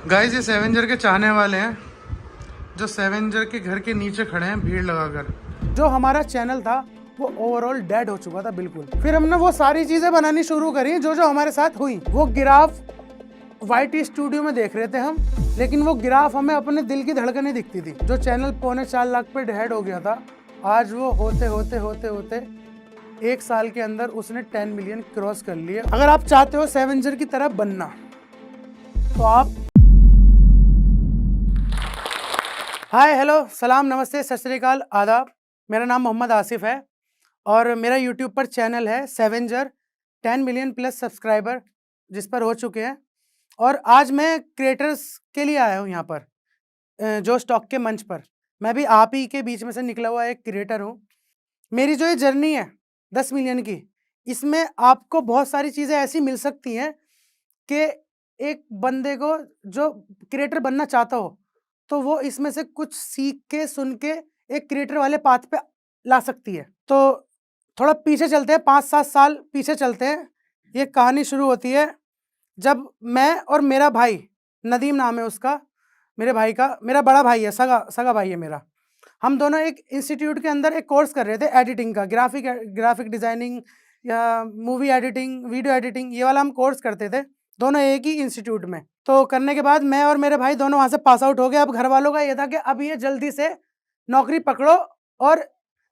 Guys ये सेवेंजर के चाहने वाले हैं जो सेवेंजर के घर के नीचे खड़े हैं भीड़ लगाकर। जो हमारा चैनल था वो ओवरऑल डेड हो चुका था बिल्कुल। फिर हमने वो सारी चीजें बनानी शुरू करी जो जो हमारे साथ हुई। वो गिराफ वाईटी स्टूडियो में देख रहे थे हम, लेकिन वो गिराफ हमें अपने दिल की धड़कनें दिखती थी। जो चैनल 4.25 लाख पे डेड हो गया था, आज वो होते होते होते होते 1 साल के अंदर उसने 10 मिलियन क्रॉस कर लिए। अगर आप चाहते हो सेवेंजर की तरह बनना तो आप हाय हेलो सलाम नमस्ते सत श्री अकाल आदाब। मेरा नाम मोहम्मद आसिफ है और मेरा यूट्यूब पर चैनल है सेवेंजर। 10 मिलियन प्लस सब्सक्राइबर जिस पर हो चुके हैं। और आज मैं क्रिएटर्स के लिए आया हूँ यहाँ पर जो स्टॉक के मंच पर। मैं भी आप ही के बीच में से निकला हुआ एक क्रिएटर हूँ। मेरी जो ये जर्नी है 10 मिलियन की, इसमें आपको बहुत सारी चीज़ें ऐसी मिल सकती हैं कि एक बंदे को जो क्रिएटर बनना चाहता हो तो वो इसमें से कुछ सीख के सुन के एक क्रिएटर वाले पाथ पे ला सकती है। तो थोड़ा पीछे चलते हैं, 5-7 साल पीछे चलते हैं। ये कहानी शुरू होती है जब मैं और मेरा भाई, नदीम नाम है उसका, मेरे भाई का, मेरा बड़ा भाई है, सगा भाई है मेरा। हम दोनों एक इंस्टीट्यूट के अंदर एक कोर्स कर रहे थे एडिटिंग का, ग्राफिक डिज़ाइनिंग या मूवी एडिटिंग, वीडियो एडिटिंग, ये वाला हम कोर्स करते थे दोनों एक ही इंस्टीट्यूट में। तो करने के बाद मैं और मेरे भाई दोनों वहाँ से पास आउट हो गए। अब घर वालों का ये था कि अब ये जल्दी से नौकरी पकड़ो और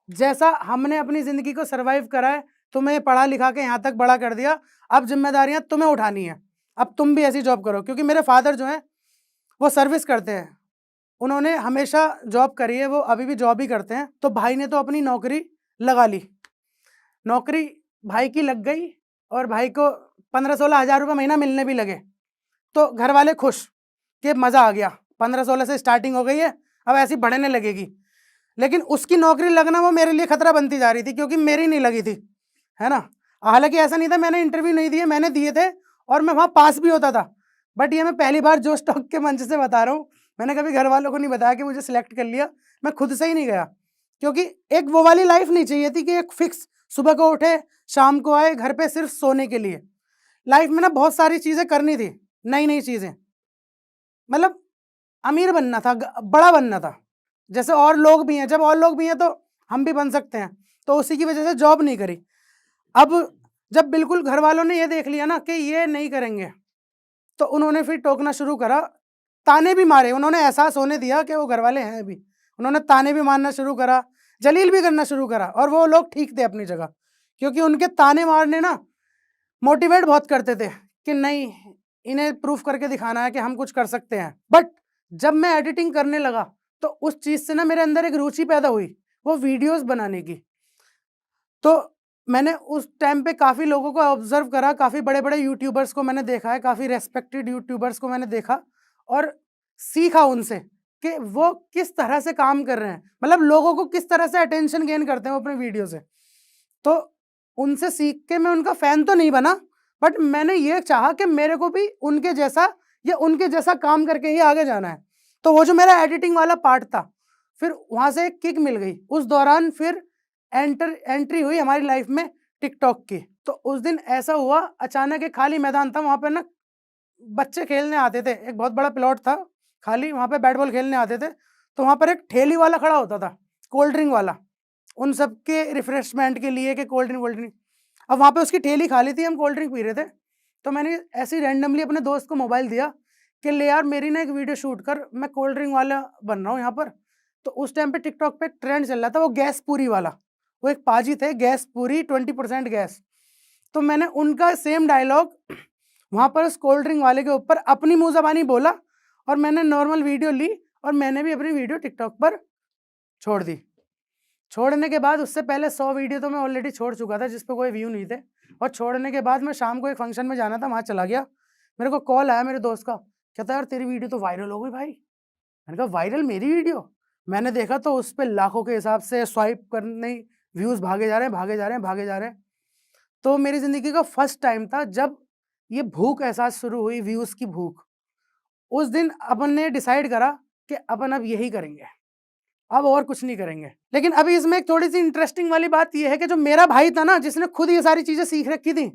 जैसा हमने अपनी ज़िंदगी को सर्वाइव करा है, तुम्हें पढ़ा लिखा के यहाँ तक बड़ा कर दिया, अब जिम्मेदारियाँ तुम्हें उठानी है, अब तुम भी ऐसी जॉब करो। क्योंकि मेरे फादर जो हैं वो सर्विस करते हैं, उन्होंने हमेशा जॉब करी है, वो अभी भी जॉब ही करते हैं। तो भाई ने तो अपनी नौकरी लगा ली, नौकरी भाई की लग गई और भाई को 15-16 हज़ार रुपये महीना मिलने भी लगे। तो घर वाले खुश कि मज़ा आ गया, 15-16 से स्टार्टिंग हो गई है, अब ऐसी बढ़ने लगेगी। लेकिन उसकी नौकरी लगना वो मेरे लिए खतरा बनती जा रही थी क्योंकि मेरी नहीं लगी थी, है ना। हालांकि ऐसा नहीं था, मैंने इंटरव्यू नहीं दिए, मैंने दिए थे और मैं वहाँ पास भी होता था। बट ये मैं पहली बार जो स्टॉक के मंच से बता रहा हूँ, मैंने कभी घर वालों को नहीं बताया कि मुझे सिलेक्ट कर लिया। मैं खुद से ही नहीं गया क्योंकि एक वो वाली लाइफ नहीं चाहिए थी कि एक फिक्स सुबह को उठे शाम को आए घर पे सिर्फ सोने के लिए। लाइफ में ना बहुत सारी चीज़ें करनी थी, नई नई चीज़ें, मतलब अमीर बनना था, बड़ा बनना था। जैसे और लोग भी हैं, जब और लोग भी हैं तो हम भी बन सकते हैं, तो उसी की वजह से जॉब नहीं करी। अब जब बिल्कुल घर वालों ने ये देख लिया ना कि ये नहीं करेंगे, तो उन्होंने फिर टोकना शुरू करा, ताने भी मारे। उन्होंने एहसास होने दिया कि वो घर वाले हैं भी, उन्होंने ताने भी मारना शुरू करा, जलील भी करना शुरू करा। और वो लोग ठीक थे अपनी जगह, क्योंकि उनके ताने मारने ना मोटिवेट बहुत करते थे कि नहीं, इन्हें प्रूफ करके दिखाना है कि हम कुछ कर सकते हैं। बट जब मैं एडिटिंग करने लगा तो उस चीज़ से ना मेरे अंदर एक रुचि पैदा हुई, वो वीडियोस बनाने की। तो मैंने उस टाइम पे काफ़ी लोगों को ऑब्जर्व करा, काफ़ी बड़े बड़े यूट्यूबर्स को मैंने देखा है, काफ़ी रेस्पेक्टेड यूट्यूबर्स को मैंने देखा और सीखा उनसे कि वो किस तरह से काम कर रहे हैं, मतलब लोगों को किस तरह से अटेंशन गेन करते हैं वो अपने वीडियो से। तो उनसे सीख के मैं उनका फ़ैन तो नहीं बना, बट मैंने ये चाहा कि मेरे को भी उनके जैसा या उनके जैसा काम करके ही आगे जाना है। तो वो जो मेरा एडिटिंग वाला पार्ट था, फिर वहाँ से एक किक मिल गई। उस दौरान फिर एंट्री हुई हमारी लाइफ में टिकटॉक की। तो उस दिन ऐसा हुआ, अचानक एक खाली मैदान था, वहाँ पे ना बच्चे खेलने आते थे, एक बहुत बड़ा प्लॉट था खाली, वहाँ पे बैट बॉल खेलने आते थे। तो वहाँ पर एक ठेली वाला खड़ा होता था, कोल्ड ड्रिंक वाला, उन सब के रिफ्रेशमेंट के लिए कि कोल्ड ड्रिंक। अब वहाँ पे उसकी ठेली खाली थी, हम कोल्ड ड्रिंक पी रहे थे। तो मैंने ऐसे ही रैंडमली अपने दोस्त को मोबाइल दिया कि ले यार मेरी ना एक वीडियो शूट कर, मैं कोल्ड ड्रिंक वाला बन रहा हूँ यहाँ पर। तो उस टाइम पे टिकटॉक पे ट्रेंड चल रहा था वो गैस पूरी वाला, वो एक पाजी थे, गैस पूरी 20% गैस। तो मैंने उनका सेम डायलॉग वहाँ पर उस कोल्ड ड्रिंक वाले के ऊपर अपनी मुँह ज़बानी बोला और मैंने नॉर्मल वीडियो ली और मैंने भी अपनी वीडियो टिकटॉक पर छोड़ दी। छोड़ने के बाद उससे पहले 100 वीडियो तो मैं ऑलरेडी छोड़ चुका था जिस पे कोई व्यू नहीं थे। और छोड़ने के बाद मैं शाम को एक फंक्शन में जाना था, वहाँ चला गया। मेरे को कॉल आया मेरे दोस्त का, कहता यार तेरी वीडियो तो वायरल हो गई भाई। मैंने कहा वायरल मेरी वीडियो? मैंने देखा तो उस पर लाखों के हिसाब से स्वाइप करने व्यूज़ भागे जा रहे हैं, भागे जा रहे हैं, भागे जा रहे हैं। तो मेरी ज़िंदगी का फर्स्ट टाइम था जब ये भूख एहसास शुरू हुई, व्यूज़ की भूख। उस दिन अपन ने डिसाइड करा कि अपन अब यही करेंगे, अब और कुछ नहीं करेंगे। लेकिन अभी इसमें एक थोड़ी सी इंटरेस्टिंग वाली बात यह है कि जो मेरा भाई था ना, जिसने खुद ये सारी चीज़ें सीख रखी थी,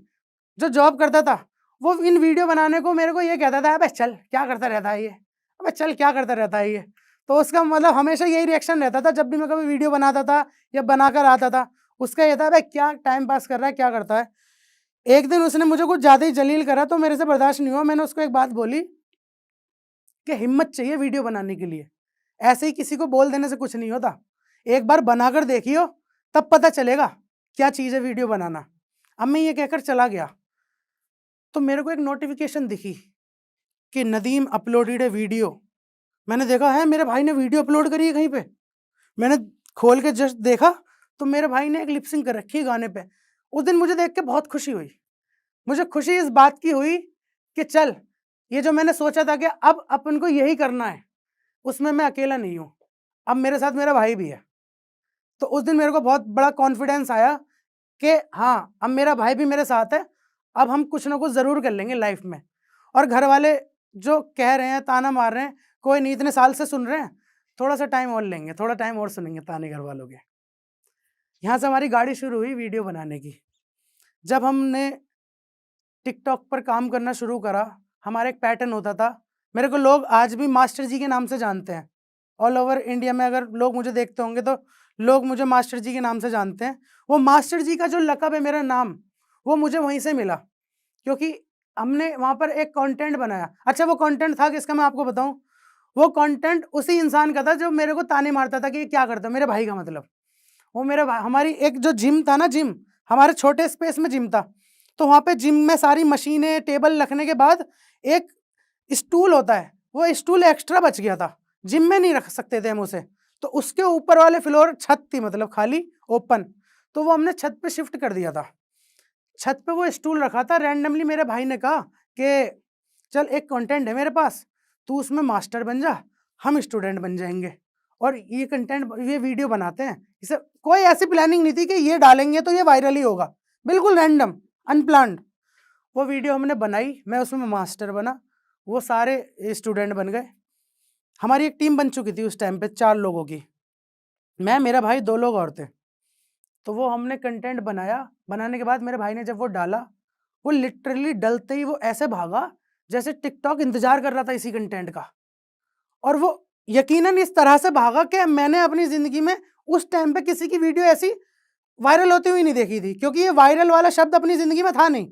जो जॉब करता था, वो इन वीडियो बनाने को मेरे को ये कहता था, अबे चल क्या करता रहता है ये, अबे चल क्या करता रहता है ये। तो उसका मतलब हमेशा यही रिएक्शन रहता था जब भी मैं कभी वीडियो बनाता था या बनाकर आता था, उसका ये था, अबे क्या टाइम पास कर रहा है, क्या करता है। एक दिन उसने मुझे कुछ ज़्यादा ही जलील करा तो मेरे से बर्दाश्त नहीं हुआ, मैंने उसको एक बात बोली कि हिम्मत चाहिए वीडियो बनाने के लिए, ऐसे ही किसी को बोल देने से कुछ नहीं होता, एक बार बनाकर देखियो तब पता चलेगा क्या चीज़ है वीडियो बनाना। अब मैं ये कहकर चला गया तो मेरे को एक नोटिफिकेशन दिखी कि नदीम अपलोडेड है वीडियो। मैंने देखा है मेरे भाई ने वीडियो अपलोड करी है कहीं पे। मैंने खोल के जस्ट देखा तो मेरे भाई ने एक लिपसिंग कर रखी है गाने पे। उस दिन मुझे देख के बहुत खुशी हुई। मुझे खुशी इस बात की हुई कि चल ये जो मैंने सोचा था कि अब अपन को यही करना है, उसमें मैं अकेला नहीं हूँ, अब मेरे साथ मेरा भाई भी है। तो उस दिन मेरे को बहुत बड़ा कॉन्फिडेंस आया कि हाँ, अब मेरा भाई भी मेरे साथ है, अब हम कुछ ना कुछ ज़रूर कर लेंगे लाइफ में। और घर वाले जो कह रहे हैं, ताना मार रहे हैं, कोई नहीं, इतने साल से सुन रहे हैं, थोड़ा सा टाइम और लेंगे, थोड़ा टाइम और सुनेंगे ताने घर वालों के। यहाँ से हमारी गाड़ी शुरू हुई वीडियो बनाने की। जब हमने टिकटॉक पर काम करना शुरू करा, हमारा एक पैटर्न होता था। मेरे को लोग आज भी मास्टर जी के नाम से जानते हैं। ऑल ओवर इंडिया में अगर लोग मुझे देखते होंगे तो लोग मुझे मास्टर जी के नाम से जानते हैं। वो मास्टर जी का जो लक़ब है, मेरा नाम, वो मुझे वहीं से मिला, क्योंकि हमने वहाँ पर एक कंटेंट बनाया। अच्छा, वो कंटेंट था किसका मैं आपको बताऊँ? वो कंटेंट उसी इंसान का था जो मेरे को ताने मारता था कि ये क्या करता है, मेरे भाई का मतलब। वो मेरे भाई, हमारी एक जो जिम था ना, जिम, हमारे छोटे स्पेस में जिम था, तो वहाँ पे जिम में सारी मशीनें, टेबल रखने के बाद एक स्टूल होता है, वो स्टूल एक्स्ट्रा बच गया था, जिम में नहीं रख सकते थे हम उसे, तो उसके ऊपर वाले फ्लोर छत थी, मतलब खाली ओपन, तो वो हमने छत पे शिफ्ट कर दिया था। छत पे वो स्टूल रखा था। रैंडमली मेरे भाई ने कहा कि चल एक कंटेंट है मेरे पास, तू उसमें मास्टर बन जा, हम स्टूडेंट बन जाएंगे और ये कंटेंट, ये वीडियो बनाते हैं। इसे कोई ऐसी प्लानिंग नहीं थी कि ये डालेंगे तो ये वायरल ही होगा, बिल्कुल रैंडम, अनप्लान्ड। वो वीडियो हमने बनाई, मैं उसमें मास्टर बना, वो सारे स्टूडेंट बन गए। हमारी एक टीम बन चुकी थी उस टाइम पे 4 लोगों की, मैं, मेरा भाई, 2 लोग और थे। तो वो हमने कंटेंट बनाया, बनाने के बाद मेरे भाई ने जब वो डाला, वो लिटरली डलते ही वो ऐसे भागा जैसे टिकटॉक इंतजार कर रहा था इसी कंटेंट का। और वो यकीनन इस तरह से भागा कि मैंने अपनी ज़िंदगी में उस टाइम पे किसी की वीडियो ऐसी वायरल होती हुई नहीं देखी थी, क्योंकि ये वायरल वाला शब्द अपनी ज़िंदगी में था नहीं।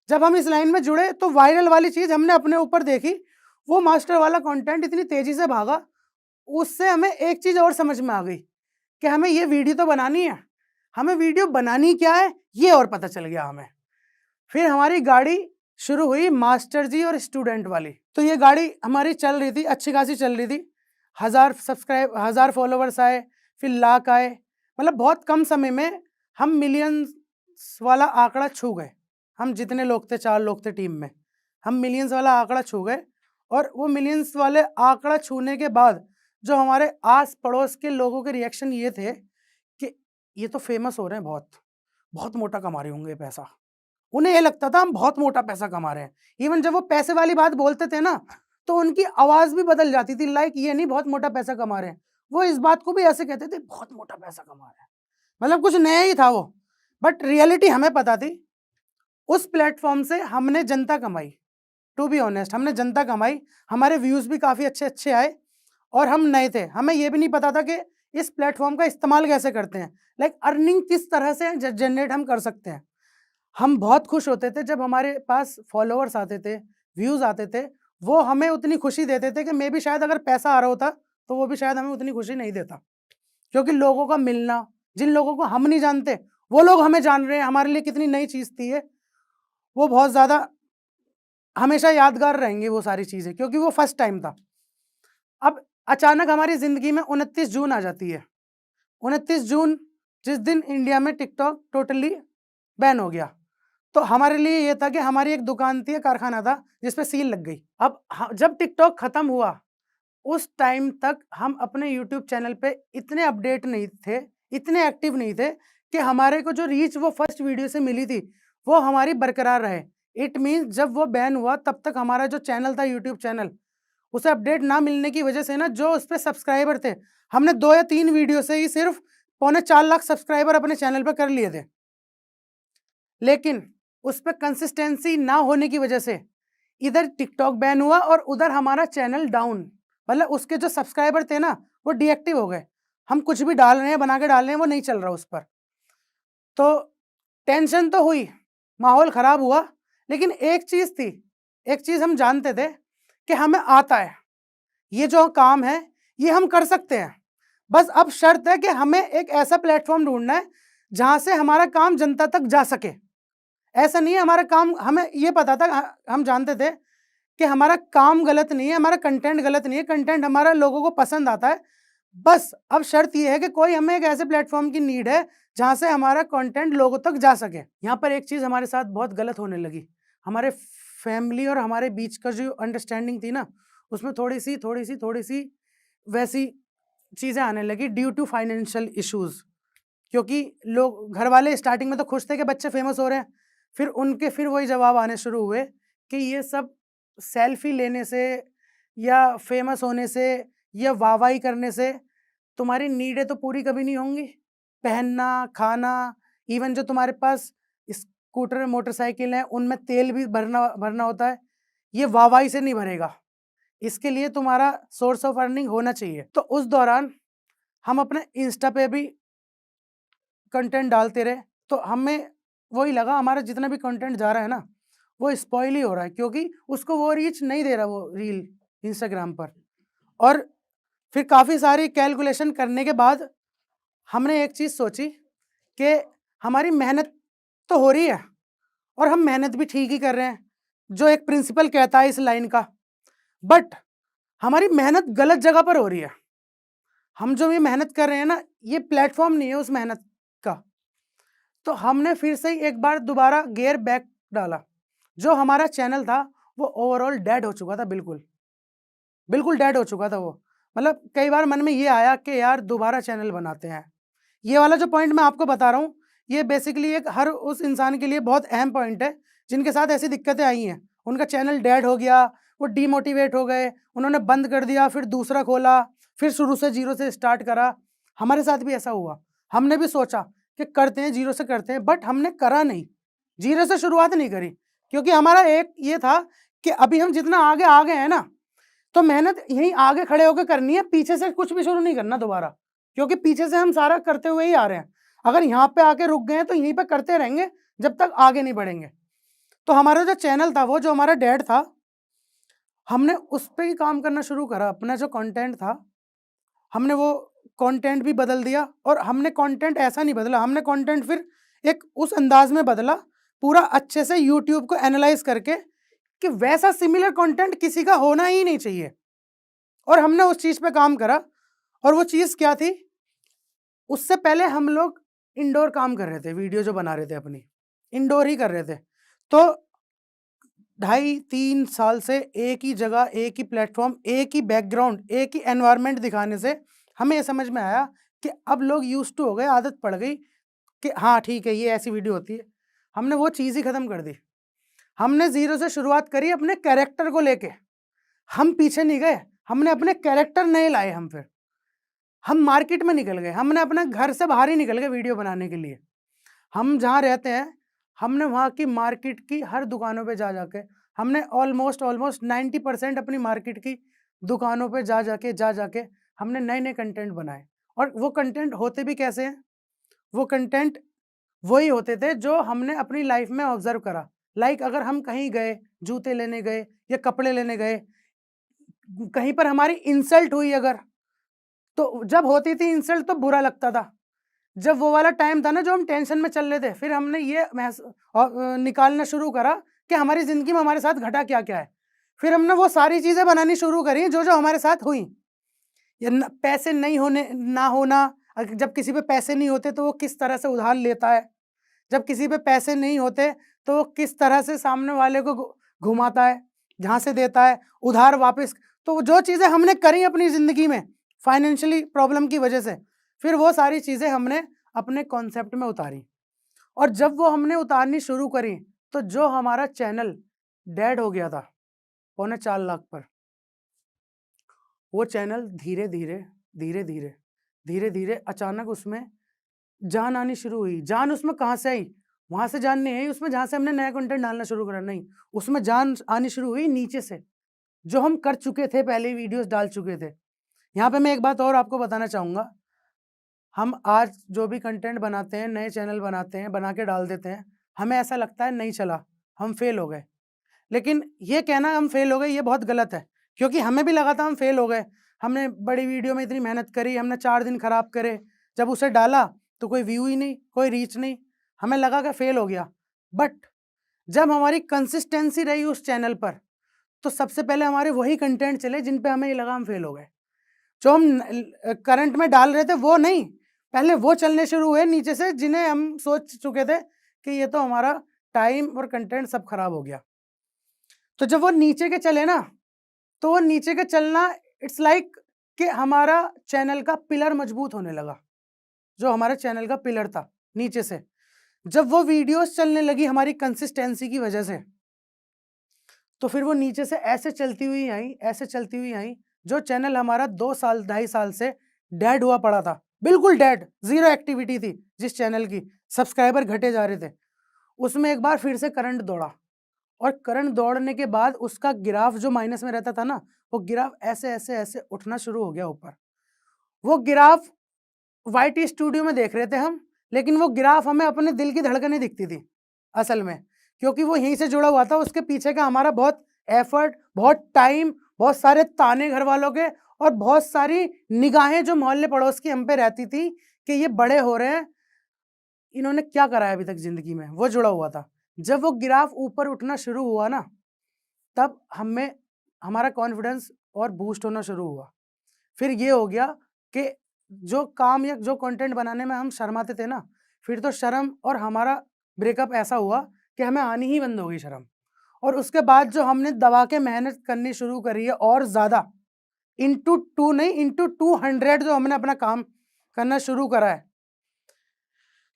जब हम इस लाइन में जुड़े तो वायरल वाली चीज़ हमने अपने ऊपर देखी। वो मास्टर वाला कंटेंट इतनी तेज़ी से भागा, उससे हमें एक चीज़ और समझ में आ गई कि हमें ये वीडियो तो बनानी है, हमें वीडियो बनानी क्या है ये और पता चल गया हमें। फिर हमारी गाड़ी शुरू हुई मास्टर जी और स्टूडेंट वाली। तो ये गाड़ी हमारी चल रही थी, अच्छी खासी चल रही थी। 1000 फॉलोवर्स आए, फिर लाख आए, मतलब बहुत कम समय में हम मिलियंस वाला आंकड़ा छू गए। हम जितने लोग थे, 4 लोग थे टीम में, हम मिलियंस वाला आंकड़ा छू गए। और वो मिलियंस वाले आंकड़ा छूने के बाद जो हमारे आस पड़ोस के लोगों के रिएक्शन ये थे कि ये तो फेमस हो रहे हैं, बहुत बहुत मोटा कमा रहे होंगे पैसा। उन्हें ये लगता था हम बहुत मोटा पैसा कमा रहे हैं। इवन जब वो पैसे वाली बात बोलते थे ना, तो उनकी आवाज़ भी बदल जाती थी, लाइक ये नहीं बहुत मोटा पैसा कमा रहे हैं, वो इस बात को भी ऐसे कहते थे, बहुत मोटा पैसा कमा रहे हैं। मतलब कुछ नया ही था वो, बट रियलिटी हमें पता थी। उस प्लेटफ़ॉर्म से हमने जनता कमाई, टू बी ऑनेस्ट हमने जनता कमाई, हमारे व्यूज़ भी काफ़ी अच्छे-अच्छे आए और हम नए थे। हमें ये भी नहीं पता था कि इस प्लेटफ़ॉर्म का इस्तेमाल कैसे करते हैं, लाइक अर्निंग किस तरह से जनरेट हम कर सकते हैं। हम बहुत खुश होते थे जब हमारे पास फॉलोवर्स आते थे, व्यूज़ आते थे, वो हमें उतनी खुशी देते थे कि मे बी शायद अगर पैसा आ रहा होता, तो वो भी शायद हमें उतनी खुशी नहीं देता। क्योंकि लोगों का मिलना, जिन लोगों को हम नहीं जानते, वो लोग हमें जान रहे हैं, हमारे लिए कितनी नई चीज़ थी ये, वो बहुत ज़्यादा हमेशा यादगार रहेंगी वो सारी चीज़ें, क्योंकि वो फर्स्ट टाइम था। अब अचानक हमारी ज़िंदगी में 29 जून आ जाती है। 29 जून जिस दिन इंडिया में टिकटॉक टोटली बैन हो गया। तो हमारे लिए ये था कि हमारी एक दुकान थी, एक कारखाना था, जिस पे सील लग गई। अब जब टिकटॉक खत्म हुआ, उस टाइम तक हम अपने यूट्यूब चैनल पे इतने अपडेट नहीं थे, इतने एक्टिव नहीं थे कि हमारे को जो रीच वो फर्स्ट वीडियो से मिली थी, वो हमारी बरकरार रहे। इट मीन्स जब वो बैन हुआ तब तक हमारा जो चैनल था, यूट्यूब चैनल, उसे अपडेट ना मिलने की वजह से ना, जो उस पे सब्सक्राइबर थे, हमने 2 या 3 वीडियो से ही सिर्फ 4.25 लाख सब्सक्राइबर अपने चैनल पे कर लिए थे। लेकिन उस पे कंसिस्टेंसी ना होने की वजह से इधर टिकटॉक बैन हुआ और उधर हमारा चैनल डाउन, मतलब उसके जो सब्सक्राइबर थे ना वो डीएक्टिव हो गए। हम कुछ भी डाल रहे हैं, बना के डाल रहे हैं, वो नहीं चल रहा उस पर। तो टेंशन तो हुई, माहौल ख़राब हुआ, लेकिन एक चीज़ थी, एक चीज़ हम जानते थे कि हमें आता है, ये जो काम है ये हम कर सकते हैं। बस अब शर्त है कि हमें एक ऐसा प्लेटफ़ॉर्म ढूँढना है जहाँ से हमारा काम जनता तक जा सके। ऐसा नहीं है हमारा काम, हमें ये पता था, हम जानते थे कि हमारा काम गलत नहीं है, हमारा कंटेंट गलत नहीं है, कंटेंट हमारा लोगों को पसंद आता है। बस अब शर्त ये है कि कोई हमें एक ऐसे प्लेटफ़ॉर्म की नीड है जहाँ से हमारा कंटेंट लोगों तक जा सके। यहाँ पर एक चीज़ हमारे साथ बहुत गलत होने लगी। हमारे फैमिली और हमारे बीच का जो अंडरस्टैंडिंग थी ना, उसमें थोड़ी-सी वैसी चीज़ें आने लगी ड्यू टू फाइनेंशियल इश्यूज़। क्योंकि लोग, घर वाले स्टार्टिंग में तो खुश थे कि बच्चे फेमस हो रहे हैं, फिर वही जवाब आने शुरू हुए कि ये सब सेल्फी लेने से या फेमस होने से या वाहवाही करने से तुम्हारी नीडें तो पूरी कभी नहीं होंगी। पहनना, खाना, इवन जो तुम्हारे पास स्कूटर, मोटरसाइकिल है, उनमें तेल भी भरना भरना होता है, ये वाहवाही से नहीं भरेगा। इसके लिए तुम्हारा सोर्स ऑफ अर्निंग होना चाहिए। तो उस दौरान हम अपने इंस्टा पे भी कंटेंट डालते रहे, तो हमें वही लगा हमारा जितना भी कंटेंट जा रहा है ना, वो स्पॉइल ही हो रहा है, क्योंकि उसको वो रीच नहीं दे रहा वो रील इंस्टाग्राम पर। और फिर काफ़ी सारी कैलकुलेशन करने के बाद हमने एक चीज़ सोची कि हमारी मेहनत तो हो रही है और हम मेहनत भी ठीक ही कर रहे हैं, जो एक प्रिंसिपल कहता है इस लाइन का, बट हमारी मेहनत गलत जगह पर हो रही है। हम जो ये मेहनत कर रहे हैं ना, ये प्लेटफॉर्म नहीं है उस मेहनत का। तो हमने फिर से ही एक बार दोबारा गियर बैक डाला। जो हमारा चैनल था वो ओवरऑल डेड हो चुका था, बिल्कुल डेड हो चुका था वो। मतलब कई बार मन में ये आया कि यार दोबारा चैनल बनाते हैं। ये वाला जो पॉइंट मैं आपको बता रहा हूँ, ये बेसिकली एक हर उस इंसान के लिए बहुत अहम पॉइंट है जिनके साथ ऐसी दिक्कतें आई हैं। उनका चैनल डेड हो गया, वो डीमोटिवेट हो गए, उन्होंने बंद कर दिया, फिर दूसरा खोला, फिर शुरू से जीरो से स्टार्ट करा। हमारे साथ भी ऐसा हुआ। हमने भी सोचा कि करते हैं, जीरो से करते हैं, बट हमने करा नहीं, जीरो से शुरुआत नहीं करी, क्योंकि हमारा एक ये था कि अभी हम जितना आगे आ गए हैं ना, तो मेहनत यहीं आगे खड़े होकर करनी है, पीछे से कुछ भी शुरू नहीं करना दोबारा, क्योंकि पीछे से हम सारा करते हुए ही आ रहे हैं। अगर यहाँ पे आके रुक गए तो यहीं पे करते रहेंगे जब तक आगे नहीं बढ़ेंगे। तो हमारा जो चैनल था, वो जो हमारा डैड था, हमने उस पर ही काम करना शुरू करा। अपना जो कंटेंट था, हमने वो कंटेंट भी बदल दिया, और हमने कंटेंट ऐसा नहीं बदला, हमने कंटेंट फिर एक उस अंदाज में बदला, पूरा अच्छे से यूट्यूब को एनालाइज करके कि वैसा सिमिलर कंटेंट किसी का होना ही नहीं चाहिए। और हमने उस चीज़ पे काम करा। और वो चीज़ क्या थी, उससे पहले हम लोग इंडोर काम कर रहे थे, वीडियो जो बना रहे थे अपनी, इंडोर ही कर रहे थे। तो 2.5-3 साल से एक ही जगह, एक ही प्लेटफॉर्म, एक ही बैकग्राउंड, एक ही एनवायरनमेंट दिखाने से हमें ये समझ में आया कि अब लोग यूज्ड टू हो गए, आदत पड़ गई कि हाँ ठीक है, ये ऐसी वीडियो होती है। हमने वो चीज़ ही ख़त्म कर दी। हमने ज़ीरो से शुरुआत करी अपने कैरेक्टर को लेके। हम पीछे नहीं गए, हमने अपने कैरेक्टर नए लाए। हम मार्केट में निकल गए, हमने अपने घर से बाहर ही निकल गए वीडियो बनाने के लिए। हम जहाँ रहते हैं, हमने वहाँ की मार्केट की हर दुकानों पे जा जाके, हमने ऑलमोस्ट 90% अपनी मार्केट की दुकानों पे जा जाके हमने नए-नए कंटेंट बनाए। और वो कंटेंट होते भी कैसे हैं? वो कंटेंट वही होते थे जो हमने अपनी लाइफ में ऑब्ज़र्व करा। लाइक अगर हम कहीं गए, जूते लेने गए या कपड़े लेने गए, कहीं पर हमारी इंसल्ट हुई अगर, तो जब होती थी इंसल्ट तो बुरा लगता था। जब वो वाला टाइम था ना, जो हम टेंशन में चल रहे थे, फिर हमने ये निकालना शुरू करा कि हमारी ज़िंदगी में हमारे साथ घटा क्या-क्या है। फिर हमने वो सारी चीज़ें बनानी शुरू करी जो हमारे साथ हुई। या न पैसे नहीं होने ना होना, जब किसी पे पैसे नहीं होते तो वो किस तरह से उधार लेता है। जब किसी पे पैसे नहीं होते तो वो किस तरह से सामने वाले को घुमाता है, झांसे देता है, उधार वापस। तो जो चीज़ें हमने करी अपनी ज़िंदगी में फाइनेंशियली प्रॉब्लम की वजह से, फिर वो सारी चीज़ें हमने अपने कॉन्सेप्ट में उतारी। और जब वो हमने उतारनी शुरू करी, तो जो हमारा चैनल डेड हो गया था पौने 4 लाख पर, वो चैनल धीरे-धीरे अचानक उसमें जान आनी शुरू हुई। जान उसमें कहाँ से आई? वहां से जान नहीं आई उसमें जहां से हमने नया कंटेंट डालना शुरू करा, नहीं, उसमें जान आनी शुरू हुई नीचे से, जो हम कर चुके थे, पहले वीडियोस डाल चुके थे। यहाँ पे मैं एक बात और आपको बताना चाहूंगा, हम आज जो भी कंटेंट बनाते हैं, नए चैनल बनाते हैं, बना के डाल देते हैं, हमें ऐसा लगता है नहीं चला, हम फेल हो गए। लेकिन ये कहना हम फेल हो गए ये बहुत गलत है, क्योंकि हमें भी लगा था हम फेल हो गए। हमने बड़ी वीडियो में इतनी मेहनत करी, हमने 4 दिन खराब करे, जब उसे डाला तो कोई व्यू ही नहीं, कोई रीच नहीं, हमें लगा कि फेल हो गया। बट जब हमारी कंसिस्टेंसी रही उस चैनल पर, तो सबसे पहले हमारे वही कंटेंट चले जिन पे हमें ये लगा हम फेल हो गए। जो हम करंट में डाल रहे थे वो नहीं, पहले वो चलने शुरू हुए नीचे से, जिन्हें हम सोच चुके थे कि ये तो हमारा टाइम और कंटेंट सब खराब हो गया। तो जब वो नीचे के चले ना, तो वो नीचे के चलना इट्स लाइक कि हमारा चैनल का पिलर मजबूत होने लगा, जो हमारे चैनल का पिलर था नीचे से। जब वो वीडियोस चलने लगी हमारी कंसिस्टेंसी की वजह से, तो फिर वो नीचे से ऐसे चलती हुई आई, ऐसे चलती हुई आई, जो चैनल हमारा 2 साल 2.5 साल से डेड हुआ पड़ा था, बिल्कुल डेड, जीरो एक्टिविटी थी जिस चैनल की, सब्सक्राइबर घटे जा रहे थे, उसमें एक बार फिर से करंट दौड़ा। और करंट दौड़ने के बाद उसका ग्राफ जो माइनस में रहता था ना, वो ग्राफ ऐसे ऐसे ऐसे उठना शुरू हो गया ऊपर। वो ग्राफ वाईटी स्टूडियो में देख रहे थे हम, लेकिन वो ग्राफ हमें अपने दिल की धड़कनें दिखती थी असल में, क्योंकि वो यहीं से जुड़ा हुआ था। उसके पीछे का हमारा बहुत एफर्ट, बहुत टाइम, बहुत सारे ताने घर वालों के, और बहुत सारी निगाहें जो मोहल्ले पड़ोस की हम पे रहती थी कि ये बड़े हो रहे हैं, इन्होंने क्या करा है अभी तक जिंदगी में, वो जुड़ा हुआ था। जब वो ग्राफ ऊपर उठना शुरू हुआ ना, तब हमें हमारा कॉन्फिडेंस और बूस्ट होना शुरू हुआ। फिर ये हो गया कि जो काम या जो कंटेंट बनाने में हम शर्माते थे ना, फिर तो शर्म और हमारा ब्रेकअप ऐसा हुआ कि हमें आनी ही बंद हो गई शर्म। और उसके बाद जो हमने दबा के मेहनत करनी शुरू करी है, और ज़्यादा इंटू 2 नहीं, इंटू 200 जो हमने अपना काम करना शुरू करा है।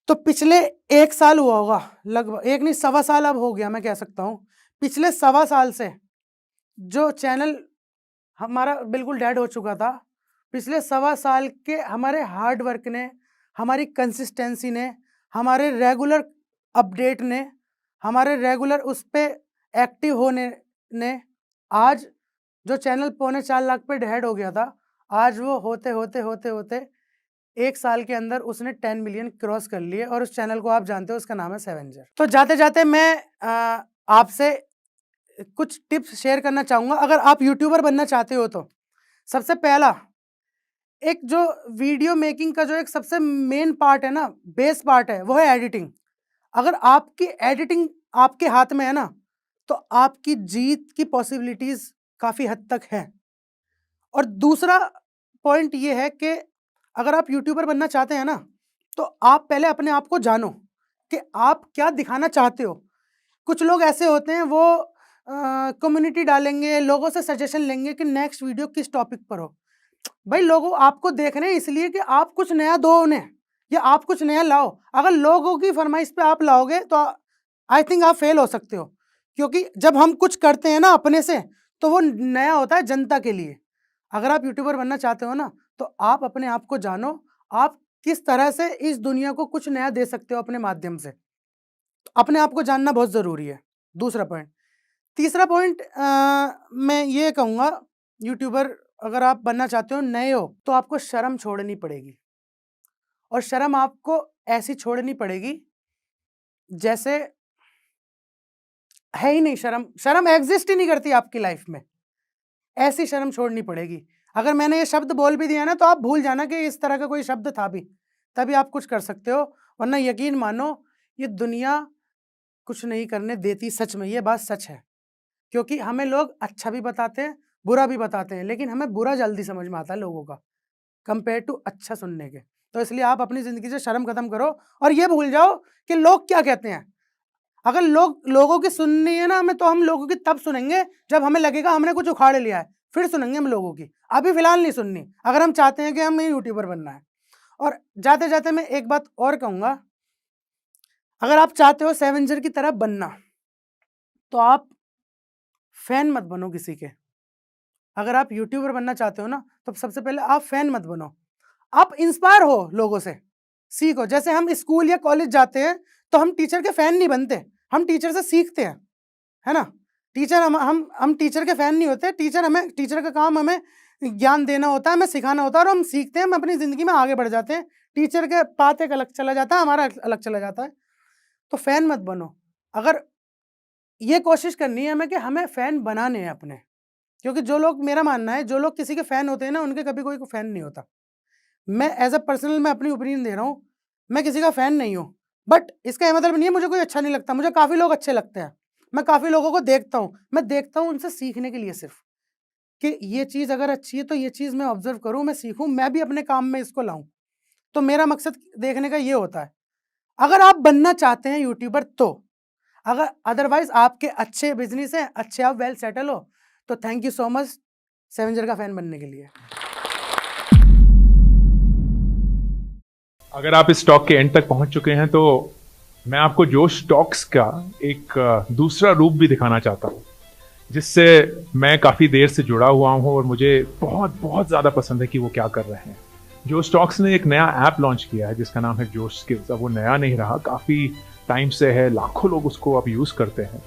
तो पिछले 1 साल हुआ होगा, लगभग 1 नहीं 1.25 साल अब हो गया, मैं कह सकता हूँ पिछले 1.25 साल से जो चैनल हमारा बिल्कुल डेड हो चुका था, पिछले 1.25 साल के हमारे हार्ड वर्क ने, हमारी कंसिस्टेंसी ने, हमारे रेगुलर अपडेट ने, हमारे रेगुलर उस पर एक्टिव होने ने, आज जो चैनल 3.25 लाख पे डेड हो गया था, आज वो होते होते होते होते 1 साल के अंदर उसने 10 मिलियन क्रॉस कर लिए। और उस चैनल को आप जानते हो, उसका नाम है सेवेंजर। तो जाते जाते मैं आपसे कुछ टिप्स शेयर करना चाहूँगा। अगर आप यूट्यूबर बनना चाहते हो तो सबसे पहला, एक जो वीडियो मेकिंग का जो एक सबसे मेन पार्ट है ना, बेस पार्ट है, वो है एडिटिंग। अगर आपकी एडिटिंग आपके हाथ में है ना, तो आपकी जीत की पॉसिबिलिटीज़ काफ़ी हद तक है। और दूसरा पॉइंट ये है कि अगर आप यूट्यूबर बनना चाहते हैं ना, तो आप पहले अपने आप को जानो कि आप क्या दिखाना चाहते हो। कुछ लोग ऐसे होते हैं, वो कम्युनिटी डालेंगे, लोगों से सजेशन लेंगे कि नेक्स्ट वीडियो किस टॉपिक पर हो। भाई, लोगों आपको देख रहे हैं इसलिए कि आप कुछ नया दो उन्हें, या आप कुछ नया लाओ। अगर लोगों की फरमाइश पे आप लाओगे तो आई थिंक आप फेल हो सकते हो, क्योंकि जब हम कुछ करते हैं ना अपने से, तो वो नया होता है जनता के लिए। अगर आप यूट्यूबर बनना चाहते हो ना, तो आप अपने आप को जानो, आप किस तरह से इस दुनिया को कुछ नया दे सकते हो अपने माध्यम से। अपने आप को जानना बहुत ज़रूरी है, दूसरा पॉइंट। तीसरा पॉइंट, मैं ये कहूँगा, यूट्यूबर अगर आप बनना चाहते हो, नए हो, तो आपको शर्म छोड़नी पड़ेगी। और शर्म आपको ऐसी छोड़नी पड़ेगी जैसे है ही नहीं, शर्म एग्जिस्ट ही नहीं करती आपकी लाइफ में, ऐसी शर्म छोड़नी पड़ेगी। अगर मैंने ये शब्द बोल भी दिया ना, तो आप भूल जाना कि इस तरह का कोई शब्द था भी, तभी आप कुछ कर सकते हो। वरना यकीन मानो, ये दुनिया कुछ नहीं करने देती, सच में ये बात सच है। क्योंकि हमें लोग अच्छा भी बताते हैं, बुरा भी बताते हैं, लेकिन हमें बुरा जल्दी समझ में आता है लोगों का, कंपेयर टू अच्छा सुनने के। तो इसलिए आप अपनी ज़िंदगी से शर्म खत्म करो, और ये भूल जाओ कि लोग क्या कहते हैं। अगर लोगों की सुननी है ना हमें, तो हम लोगों की तब सुनेंगे जब हमें लगेगा हमने कुछ उखाड़ लिया है, फिर सुनेंगे हम लोगों की। अभी फिलहाल नहीं सुननी, अगर हम चाहते हैं कि हमें यूट्यूबर बनना है। और जाते जाते मैं एक बात और कहूँगा, अगर आप चाहते हो सेवेंजर की तरह बनना, तो आप फैन मत बनो किसी के। अगर आप यूट्यूबर बनना चाहते हो ना, तो सबसे पहले आप फैन मत बनो, आप इंस्पायर हो लोगों से, सीखो। जैसे हम स्कूल या कॉलेज जाते हैं, तो हम टीचर के फैन नहीं बनते, हम टीचर से सीखते हैं, है ना। टीचर हम टीचर के फैन नहीं होते। टीचर का काम हमें ज्ञान देना होता है, हमें सिखाना होता है, और हम सीखते हैं, हम अपनी ज़िंदगी में आगे बढ़ जाते हैं। टीचर के पाथ एक अलग चला जाता है, हमारा अलग चला जाता है। तो फ़ैन मत बनो। अगर ये कोशिश करनी है हमें कि हमें फ़ैन बनाने हैं अपने, क्योंकि जो लोग, मेरा मानना है, जो लोग किसी के फ़ैन होते हैं ना, उनके कभी कोई फ़ैन नहीं होता। मैं एज़ अ पर्सनल मैं अपनी ओपिनियन दे रहा हूँ, मैं किसी का फ़ैन नहीं हूँ, बट इसका ये मतलब नहीं है मुझे कोई अच्छा नहीं लगता। मुझे काफ़ी लोग अच्छे लगते हैं, मैं काफ़ी लोगों को देखता हूँ, मैं देखता हूँ उनसे सीखने के लिए सिर्फ़, कि ये चीज़ अगर अच्छी है तो ये चीज़ मैं ऑब्ज़र्व करूँ, मैं सीखूँ, मैं भी अपने काम में इसको लाऊँ। तो मेरा मकसद देखने का ये होता है। अगर आप बनना चाहते हैं यूट्यूबर तो, अगर अदरवाइज़ आपके अच्छे बिज़नेस हैं, अच्छे आप वेल सेटल हो, तो थैंक यू सो मच सेवेंजर का फ़ैन बनने के लिए। अगर आप इस टॉक के एंड तक पहुंच चुके हैं तो मैं आपको जोश टॉक्स का एक दूसरा रूप भी दिखाना चाहता हूं, जिससे मैं काफ़ी देर से जुड़ा हुआ हूं और मुझे बहुत बहुत ज़्यादा पसंद है कि वो क्या कर रहे हैं। जोश टॉक्स ने एक नया ऐप लॉन्च किया है जिसका नाम है जोश स्किल्स। अब वो नया नहीं रहा, काफ़ी टाइम से है, लाखों लोग उसको अब यूज़ करते हैं।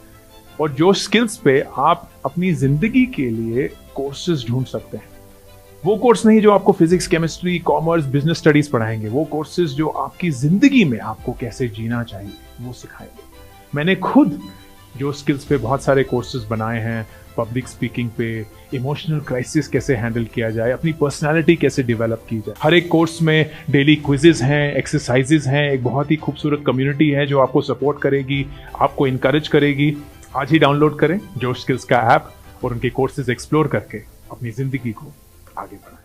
और जोश स्किल्स पे आप अपनी ज़िंदगी के लिए कोर्सेज ढूंढ सकते हैं। वो कोर्स नहीं जो आपको physics, chemistry, commerce, business studies पढ़ाएंगे, वो कोर्सेज जो आपकी जिंदगी में आपको कैसे जीना चाहिए वो सिखाएंगे। मैंने खुद जो स्किल्स पे बहुत सारे कोर्सेज बनाए हैं, पब्लिक स्पीकिंग पे, इमोशनल क्राइसिस कैसे हैंडल किया जाए, अपनी पर्सनालिटी कैसे डेवलप की जाए। हर एक कोर्स में डेली क्विजेज हैं, एक्सरसाइजेज हैं, एक बहुत ही खूबसूरत कम्युनिटी है जो आपको सपोर्ट करेगी, आपको इनकरेज करेगी। आज ही डाउनलोड करें जोश स्किल्स का ऐप और उनके कोर्सेज एक्सप्लोर करके अपनी जिंदगी को आगे बढ़ाएं।